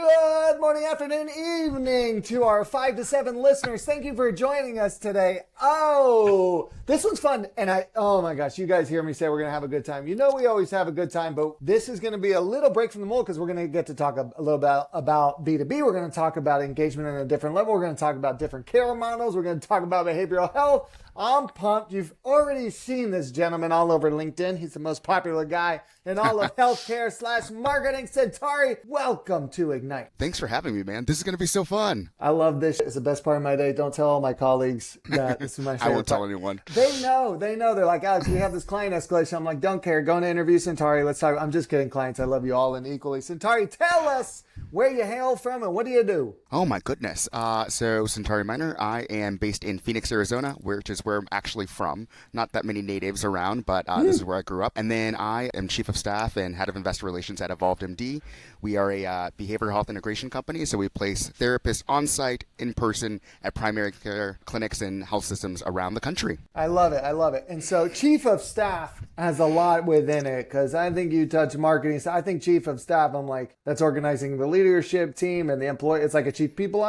Good morning, afternoon, evening to our 5 to 7 listeners. Thank you for joining us today. Oh, this one's fun. And oh my gosh, you guys hear me say we're going to have a good time. You know we always have a good time, but this is going to be a little break from the mold because we're going to get to talk a little bit about B2B. We're going to talk about engagement on a different level. We're going to talk about different care models. We're going to talk about behavioral health. I'm pumped. You've already seen this gentleman all over LinkedIn. He's the most popular guy in all of healthcare/marketing. Sentari, welcome to Ignite. Thanks for having me, man. This is going to be so fun. I love this. It's the best part of my day. Don't tell all my colleagues that this is my favorite I won't tell part. anyone. They know. They're like, Alex, we have this client escalation. I'm like, don't care. Go and interview Sentari. Let's talk. I'm just kidding, clients. I love you all and equally. Sentari, tell us where you hail from and what do you do? Oh my goodness. So Sentari Minor, I am based in Phoenix, Arizona, which is where I'm actually from. Not that many natives around, but this is where I grew up. And then I am Chief of Staff and Head of Investor Relations at evolvedMD. We are a behavioral health integration company, so we place therapists on site, in person, at primary care clinics and health systems around the country. I love it. I love it. And so Chief of Staff has a lot within it because I think you touch marketing. So I think Chief of Staff, I'm like, that's organizing the leadership team and the employee. It's like a chief people.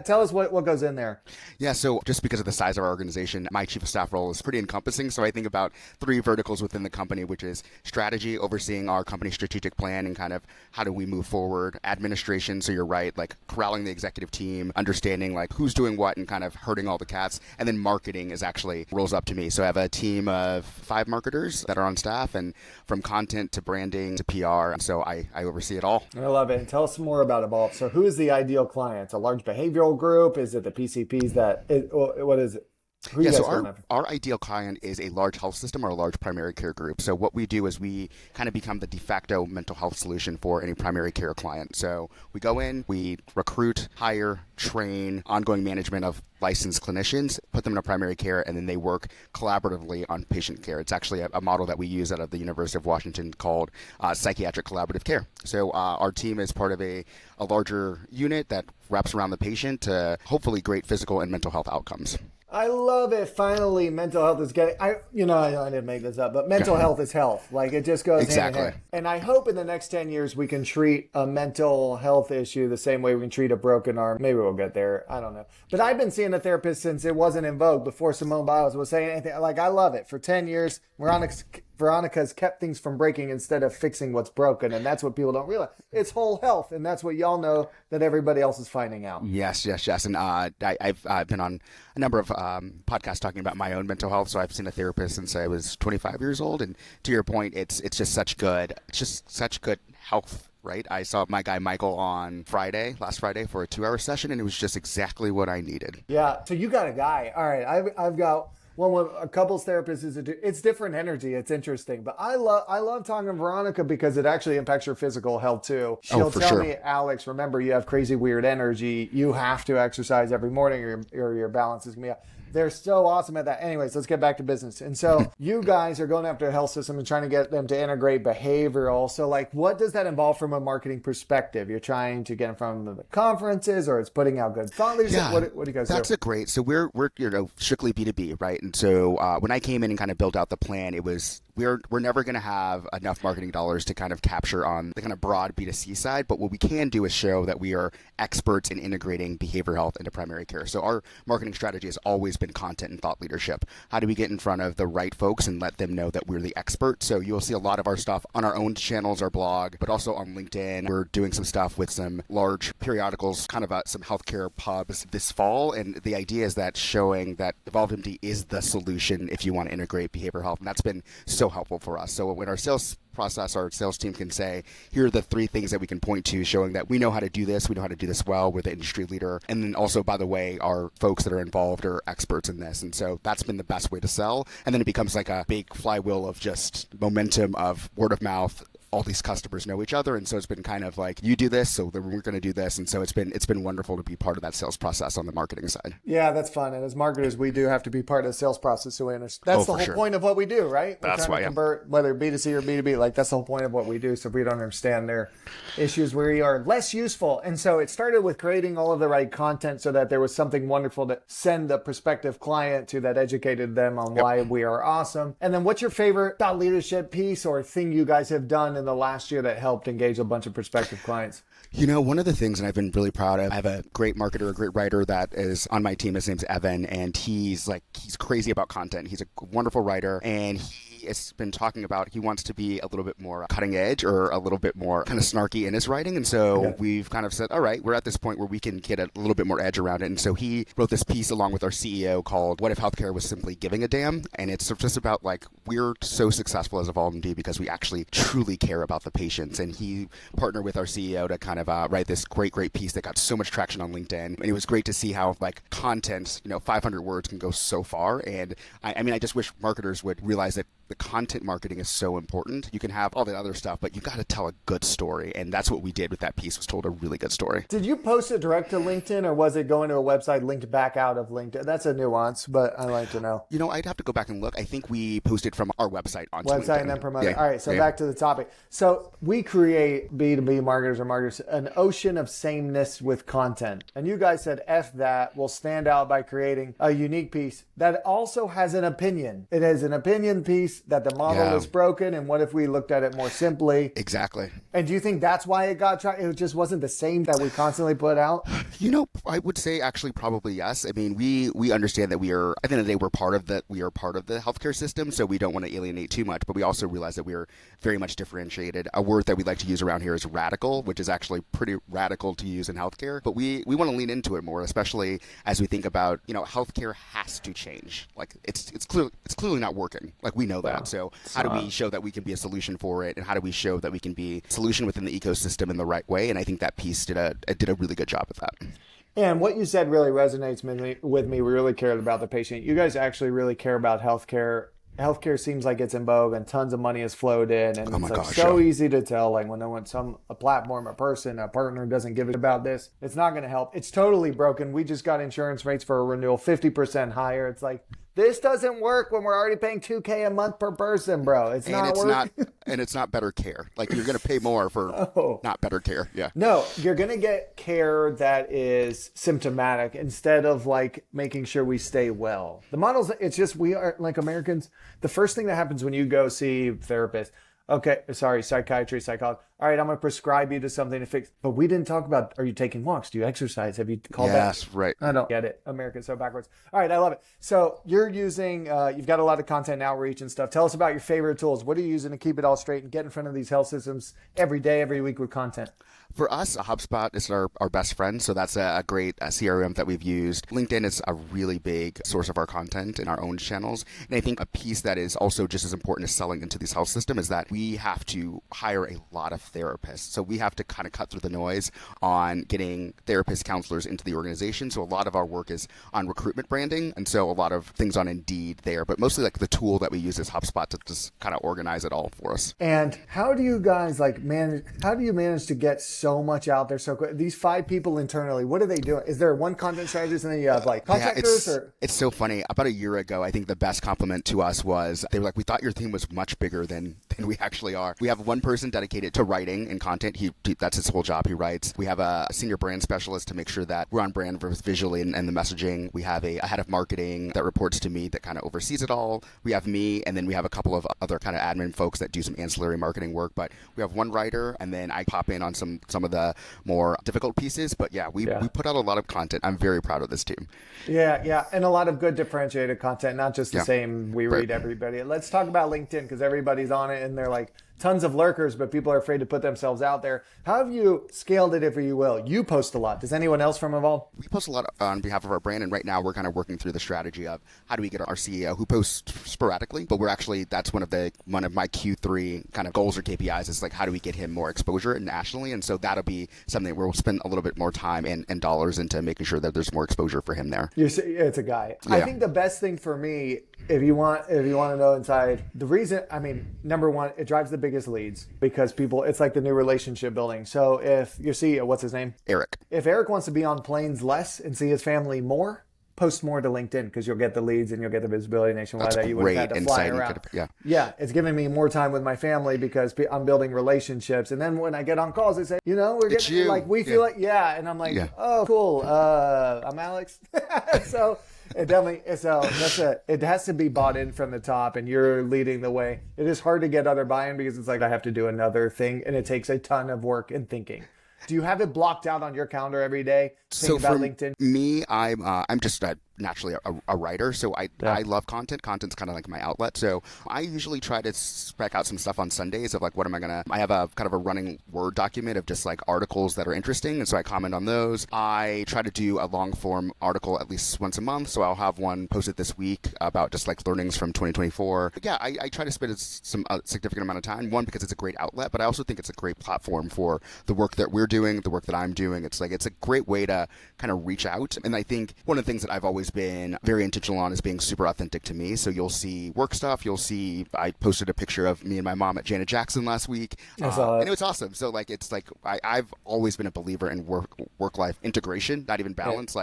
Tell us what goes in there. Yeah, so just because of the size of our organization, my Chief of Staff role is pretty encompassing. So I think about 3 verticals within the company, which is strategy, overseeing our company strategic plan and kind of how do we move forward, administration, so you're right, like corralling the executive team, understanding like who's doing what and kind of herding all the cats, and then marketing is actually rolls up to me. So I have a team of 5 marketers that are on staff, and from content to branding to PR, so I oversee it all. I love it. And tell us more about Evolve. So who is the ideal client? A large behavioral group? Is it the PCPs what is it? So our ideal client is a large health system or a large primary care group. So what we do is we kind of become the de facto mental health solution for any primary care client. So we go in, we recruit, hire, train, ongoing management of licensed clinicians, put them in a primary care, and then they work collaboratively on patient care. It's actually a model that we use out of the University of Washington called psychiatric collaborative care. So our team is part of a larger unit that wraps around the patient to hopefully great physical and mental health outcomes. I love it. Finally, mental health is getting, I didn't make this up, but mental health is health. Like it just goes hand in hand. And I hope in the next 10 years, we can treat a mental health issue the same way we can treat a broken arm. Maybe we'll get there. I don't know. But I've been seeing a therapist since it wasn't in vogue, before Simone Biles was saying anything. Like, I love it. For 10 years, Veronica's kept things from breaking instead of fixing what's broken. And that's what people don't realize. It's whole health. And that's what y'all know that everybody else is finding out. Yes. And I've been on a number of podcasts talking about my own mental health. So I've seen a therapist since I was 25 years old. And to your point, it's just such good health. Right. I saw my guy Michael on last Friday for a 2-hour session, and it was just exactly what I needed. Yeah. So you got a guy. All right. I've got one with a couples therapist. It's different energy. It's interesting. But I love talking to Veronica because it actually impacts your physical health too. She'll tell me, Alex, remember you have crazy weird energy. You have to exercise every morning or your balance is going to be up. They're so awesome at that. Anyways, let's get back to business. And so you guys are going after a health system and trying to get them to integrate behavioral. So like, what does that involve from a marketing perspective? You're trying to get in front of the conferences, or it's putting out good thought leadership? Yeah, what do you guys do? That's great. So we're strictly B2B, right? And so when I came in and kind of built out the plan, it was we're never going to have enough marketing dollars to kind of capture on the kind of broad B2C side. But what we can do is show that we are experts in integrating behavioral health into primary care. So our marketing strategy has always been content and thought leadership. How do we get in front of the right folks and let them know that we're the expert? So you'll see a lot of our stuff on our own channels, our blog, but also on LinkedIn. We're doing some stuff with some large periodicals, kind of some healthcare pubs this fall. And the idea is that showing that evolvedMD is the solution if you want to integrate behavioral health. And that's been so helpful for us. So when our sales team can say, here are the 3 things that we can point to showing that we know how to do this, we know how to do this well, we're the industry leader. And then also, by the way, our folks that are involved are experts in this. And so that's been the best way to sell. And then it becomes like a big flywheel of just momentum of word of mouth. All these customers know each other, and so it's been kind of like, you do this, so then we're going to do this, and so it's been wonderful to be part of that sales process on the marketing side. Yeah, that's fun. And as marketers, we do have to be part of the sales process, so we understand. That's the whole point of what we do, right? That's why. Convert, whether B2C or B2B, like that's the whole point of what we do. So if we don't understand their issues, we are less useful. And so it started with creating all of the right content so that there was something wonderful to send the prospective client to that educated them on why we are awesome. And then what's your favorite thought leadership piece or thing you guys have done in the last year that helped engage a bunch of prospective clients? You know, one of the things, and I've been really proud of, I have a great marketer, a great writer that is on my team. His name's Evan, and he's crazy about content. He's a wonderful writer, and he has been talking about he wants to be a little bit more cutting edge or a little bit more kind of snarky in his writing. And so we've kind of said, all right, we're at this point where we can get a little bit more edge around it. And so he wrote this piece along with our CEO called What If Healthcare Was Simply Giving a Damn? And it's just about like, we're so successful as evolvedMD because we actually truly care about the patients. And he partnered with our CEO to kind of write this great piece that got so much traction on LinkedIn. And it was great to see how like content, 500 words can go so far. And I mean, I just wish marketers would realize that the content marketing is so important. You can have all the other stuff, but you got to tell a good story. And that's what we did with that piece, was told a really good story. Did you post it direct to LinkedIn, or was it going to a website linked back out of LinkedIn? That's a nuance, but I'd like to know. I'd have to go back and look. I think we posted from our website onto website LinkedIn. And then promote it. All right, so back to the topic. So we create B2B marketers or marketers an ocean of sameness with content. And you guys said, F that, we'll stand out by creating a unique piece that also has an opinion. It has an opinion piece that the model is broken, and what if we looked at it more simply? Exactly. And do you think that's why it got tried? It just wasn't the same that we constantly put out? I would say actually probably yes. I mean, we understand that we are, at the end of the day, we are part of the healthcare system, so we don't want to alienate too much, but we also realize that we are very much differentiated. A word that we like to use around here is radical, which is actually pretty radical to use in healthcare, but we want to lean into it more, especially as we think about, healthcare has to change. Like it's clearly not working. Like we know that. So how do we show that we can be a solution for it, and how do we show that we can be a solution within the ecosystem in the right way? And I think that piece did a really good job of that. And what you said really resonates with me. We really cared about the patient. You guys actually really care about healthcare. Healthcare seems like it's in vogue, and tons of money has flowed in, and so easy to tell. Like when a platform, a person, a partner doesn't give a about this, it's not going to help. It's totally broken. We just got insurance rates for a renewal 50% higher. It's like, this doesn't work when we're already paying $2,000 a month per person, bro. It's not working. And it's not better care. Like you're going to pay more for not better care. Yeah. No, you're going to get care that is symptomatic instead of like making sure we stay well. The models, it's just, we are like Americans. The first thing that happens when you go see a therapist, psychiatry, psychology. All right, I'm going to prescribe you to something to fix. But we didn't talk about, are you taking walks? Do you exercise? Have you called that? Yes, right. I don't get it. America's so backwards. All right, I love it. So you're using, you've got a lot of content outreach and stuff. Tell us about your favorite tools. What are you using to keep it all straight and get in front of these health systems every day, every week with content? For us, HubSpot is our best friend, so that's a great CRM that we've used. LinkedIn is a really big source of our content in our own channels, and I think a piece that is also just as important as selling into this health system is that we have to hire a lot of therapists. So we have to kind of cut through the noise on getting therapists, counselors into the organization. So a lot of our work is on recruitment branding, and so a lot of things on Indeed there, but mostly like the tool that we use is HubSpot to just kind of organize it all for us. And how do you guys manage to get so much out there so quick? These 5 people internally, what are they doing? Is there one content strategist and then you have like contractors? It's so funny. About a year ago, I think the best compliment to us was they were like, we thought your team was much bigger than we actually are. We have one person dedicated to writing and content. That's his whole job. He writes. We have a senior brand specialist to make sure that we're on brand visually and the messaging. We have a head of marketing that reports to me that kind of oversees it all. We have me, and then we have a couple of other kind of admin folks that do some ancillary marketing work. But we have one writer, and then I pop in on some of the more difficult pieces. But we put out a lot of content. I'm very proud of this team. Yeah. And a lot of good differentiated content, not just the same, we read everybody. Let's talk about LinkedIn, because everybody's on it and they're like, tons of lurkers, but people are afraid to put themselves out there. How have you scaled it, if you will? You post a lot. Does anyone else from Evolve? We post a lot on behalf of our brand, and right now we're kind of working through the strategy of how do we get our CEO, who posts sporadically, but that's one of my Q3 kind of goals or KPIs is like, how do we get him more exposure nationally? And so that'll be something where we'll spend a little bit more time and dollars into making sure that there's more exposure for him there. It's a guy. Yeah. I think the best thing for me, if you want to know inside, the reason, number one, it drives the biggest leads because people, it's like the new relationship building. So if your CEO, what's his name? Eric. If Eric wants to be on planes less and see his family more, post more to LinkedIn, because you'll get the leads and you'll get the visibility nationwide that you would have had to fly around. It's giving me more time with my family because I'm building relationships. And then when I get on calls, they say, we're getting like, we feel like, and I'm like, oh, cool. I'm Alex. So It definitely it has to be bought in from the top, and you're leading the way. It is hard to get other buy-in because it's like I have to do another thing, and it takes a ton of work and thinking. Do you have it blocked out on your calendar every day? So about for LinkedIn? me, I'm just naturally a writer, so I love content. Content's kind of like my outlet. So I usually try to spec out some stuff on Sundays of like what am I gonna. I have a kind of a running Word document of just like articles that are interesting, and so I comment on those. I try to do a long form article at least once a month, so I'll have one posted this week about just like learnings from 2024. But yeah, I try to spend some significant amount of time. One, because it's a great outlet, but I also think it's a great platform for the work that we're doing, the work that I'm doing. It's a great way to kind of reach out. And I think one of the things that I've always been very intentional on is being super authentic to me. So you'll see work stuff. You'll see I posted a picture of me and my mom at Janet Jackson last week. And it was awesome. So like it's like I've always been a believer in work-life integration, not even balance.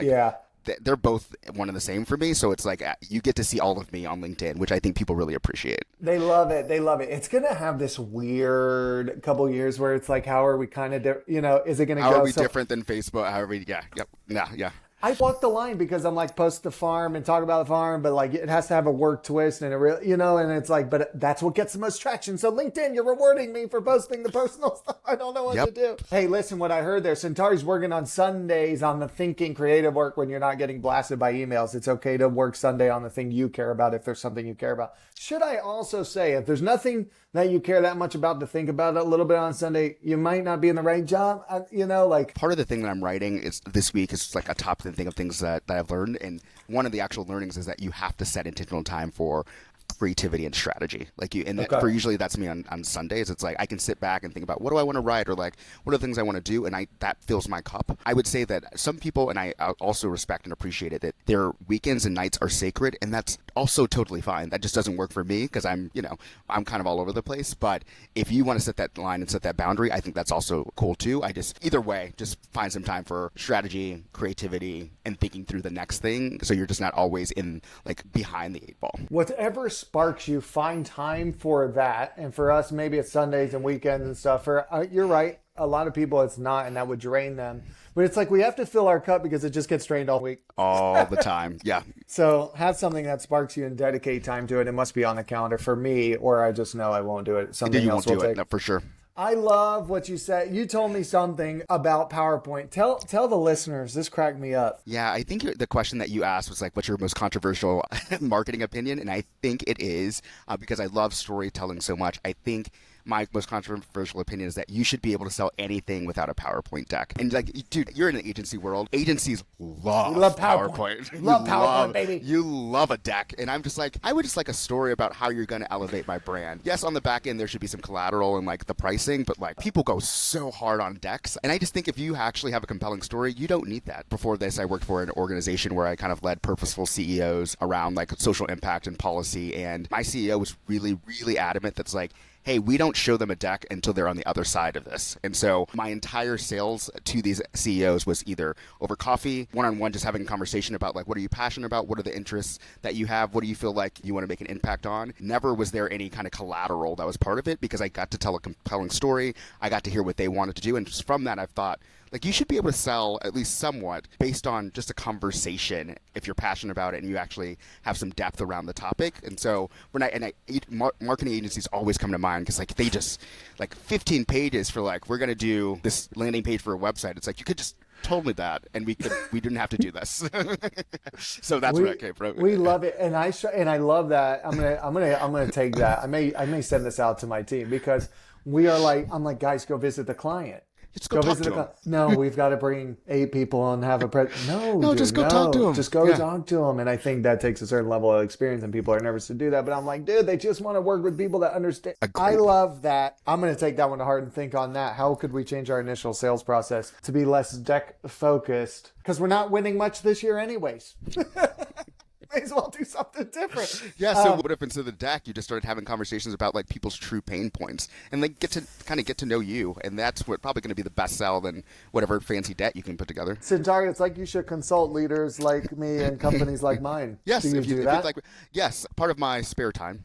They're both one and the same for me. So it's like you get to see all of me on LinkedIn, which I think people really appreciate. They love it. They love it. It's going to have this weird couple years where it's like, how are we kind of, is it going to go? How are we different than Facebook? How are we? Yeah. I walk the line because I'm like, post the farm and talk about the farm, but like it has to have a work twist and it really, and it's like, but that's what gets the most traction. So LinkedIn, you're rewarding me for posting the personal stuff. I don't know what to do. Hey, listen, what I heard there, Sentari's working on Sundays on the thinking creative work when you're not getting blasted by emails. It's okay to work Sunday on the thing you care about if there's something you care about. Should I also say, if there's nothing that you care that much about to think about a little bit on Sunday, you might not be in the right job, Part of the thing that I'm writing is this week is like a top 10 thing of things that I've learned. And one of the actual learnings is that you have to set intentional time for creativity and strategy. For usually that's me on Sundays. It's like I can sit back and think about what do I want to write or like what are the things I want to do, and that fills my cup. I would say that some people, and I also respect and appreciate it, that their weekends and nights are sacred, and that's also totally fine. That just doesn't work for me because I'm kind of all over the place. But if you want to set that line and set that boundary, I think that's also cool too. Either way, just find some time for strategy, creativity, and thinking through the next thing, so you're just not always in like behind the 8 ball. Whatever sparks you, find time for that. And for us, maybe it's Sundays and weekends and stuff. You're right, a lot of people it's not, and that would drain them. But it's like we have to fill our cup because it just gets drained all week. All the time, yeah. So have something that sparks you and dedicate time to it. It must be on the calendar for me, or I just know I won't do it. Something else will take. No, for sure. I love what you said. You told me something about PowerPoint. Tell the listeners. This cracked me up. Yeah, I think the question that you asked was like, what's your most controversial marketing opinion? And I think it is because I love storytelling so much. I think my most controversial opinion is that you should be able to sell anything without a PowerPoint deck. And like, dude, you're in the agency world. Agencies love PowerPoint. Love PowerPoint, baby. You love a deck. And I'm just like, I would just like a story about how you're going to elevate my brand. Yes, on the back end, there should be some collateral and like the pricing, but like people go so hard on decks. And I just think if you actually have a compelling story, you don't need that. Before this, I worked for an organization where I kind of led purposeful CEOs around like social impact and policy. And my CEO was really, really adamant that's like, hey, we don't show them a deck until they're on the other side of this. And so my entire sales to these CEOs was either over coffee, one-on-one, just having a conversation about like, what are you passionate about? What are the interests that you have? What do you feel like you want to make an impact on? Never was there any kind of collateral that was part of it because I got to tell a compelling story. I got to hear what they wanted to do. And just from that, I've thought, like, you should be able to sell at least somewhat based on just a conversation if you're passionate about it and you actually have some depth around the topic. And so marketing agencies always come to mind because like they just like 15 pages for like, we're going to do this landing page for a website. It's like, you could just told me that and we didn't have to do this. So that's where it came from. We love it. And I love that. I'm going to take that. I may send this out to my team because I'm like, guys, go visit the client. Just go talk to him. No, we've got to bring 8 people and have a No, just go talk to him. Just go talk to them. And I think that takes a certain level of experience, and people are nervous to do that. But I'm like, dude, they just want to work with people that understand. Agreed. I love that. I'm going to take that one to heart and think on that. How could we change our initial sales process to be less deck focused? Because we're not winning much this year anyways. May as well do something bit different. Yeah, so what if instead of the deck, you just started having conversations about like people's true pain points and like get to know you, and that's what probably going to be the best sell than whatever fancy deck you can put together. Sentari, it's like you should consult leaders like me and companies like mine. Yes, do you do that? Yes, part of my spare time.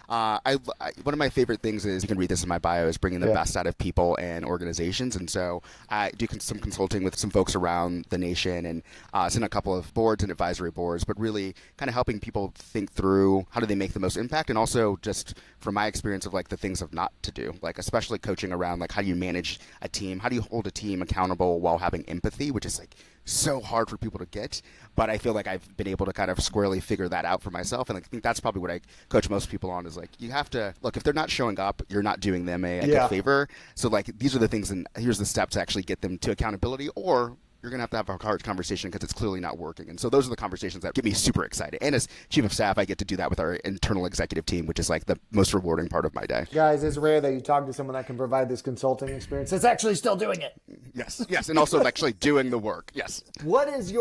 I one of my favorite things is, you can read this in my bio, is bringing the best out of people and organizations, and so I do some consulting with some folks around the nation, and send a couple of boards and advisory boards, but really kind of helping people think through how do they make the most impact, and also just from my experience of like the things of not to do, like especially coaching around like how do you manage a team, how do you hold a team accountable while having empathy, which is like so hard for people to get, but I feel like I've been able to kind of squarely figure that out for myself, and I think that's probably what I coach most people on, is like, you have to look, if they're not showing up, you're not doing them a good favor. So like, these are the things, and here's the steps to actually get them to accountability, or you're going to have a hard conversation because it's clearly not working. And so those are the conversations that get me super excited. And as chief of staff, I get to do that with our internal executive team, which is like the most rewarding part of my day. Guys, it's rare that you talk to someone that can provide this consulting experience that's actually still doing it. Yes. And also actually doing the work. Yes. What is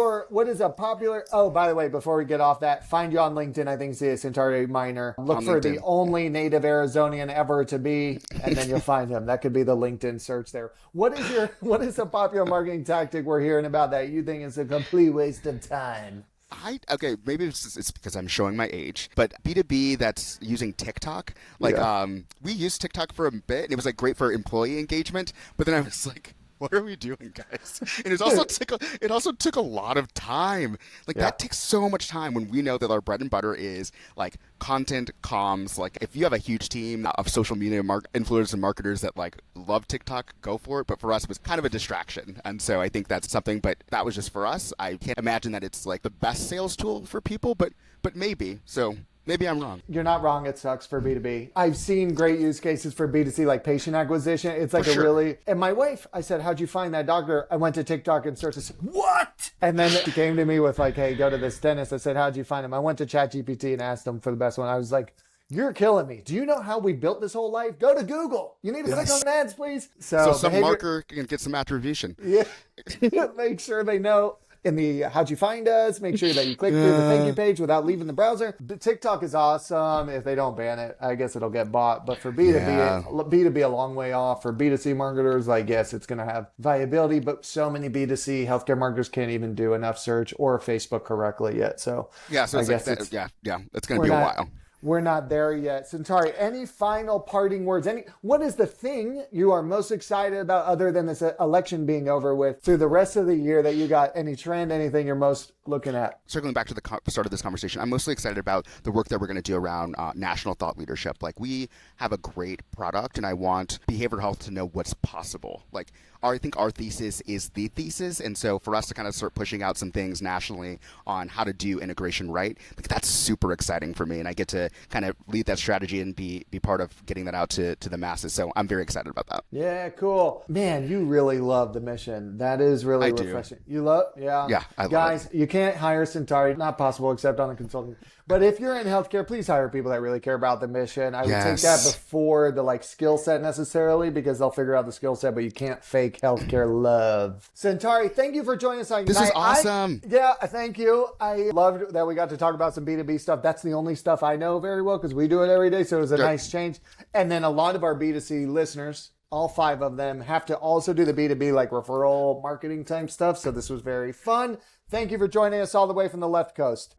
a popular, oh, by the way, before we get off that, find you on LinkedIn. I think it's Sentari Minor. Look for LinkedIn. The only native Arizonian ever to be, and then you'll find him. That could be the LinkedIn search there. What is a popular marketing tactic we're hearing about that you think is a complete waste of time? Maybe it's because I'm showing my age, but B2B that's using TikTok, we used TikTok for a bit, and it was like great for employee engagement, but then I was like, what are we doing, guys? And it also took a lot of time. That takes so much time when we know that our bread and butter is like content, comms. Like if you have a huge team of social media influencers and marketers that like love TikTok, go for it. But for us, it was kind of a distraction. And so I think that's something, but that was just for us. I can't imagine that it's like the best sales tool for people, but maybe. So maybe I'm wrong. You're not wrong. It sucks for B2B. I've seen great use cases for B2C, like patient acquisition. It's like and my wife, I said, how'd you find that doctor? I went to TikTok and searched. I said, what? And then she came to me with like, hey, go to this dentist. I said, how'd you find him? I went to ChatGPT and asked him for the best one. I was like, you're killing me. Do you know how we built this whole life? Go to Google. You need to click on ads, please. So some marker can get some attribution. Yeah. Make sure they know. In the how'd you find us, make sure that you click through the thank you page without leaving the browser. TikTok is awesome. If they don't ban it, I guess it'll get bought. But for B2B a long way off. For B2C marketers, I guess it's going to have viability. But so many B2C healthcare marketers can't even do enough search or Facebook correctly yet. So I guess it's going to be a while. We're not there yet. Sentari, any final parting words? What is the thing you are most excited about other than this election being over with through the rest of the year that you got? Any trend, anything you're most looking at? Circling back to the start of this conversation, I'm mostly excited about the work that we're going to do around national thought leadership. Like, we have a great product, and I want behavioral health to know what's possible. Like, I think our thesis is the thesis, and so for us to kind of start pushing out some things nationally on how to do integration right, like, that's super exciting for me, and I get to kind of lead that strategy and be part of getting that out to the masses. So I'm very excited about that. Yeah, cool. Man, you really love the mission. That is really refreshing. You love, Yeah, I love it. Guys, you can't hire Sentari, not possible except on a consulting. But if you're in healthcare, please hire people that really care about the mission. I would take that before the skill set necessarily, because they'll figure out the skill set, but you can't fake healthcare love. Sentari, thank you for joining us on This is awesome. Thank you. I loved that we got to talk about some B2B stuff. That's the only stuff I know very well because we do it every day. So it was a nice change. And then a lot of our B2C listeners, all 5 of them, have to also do the B2B referral marketing type stuff. So this was very fun. Thank you for joining us all the way from the left coast.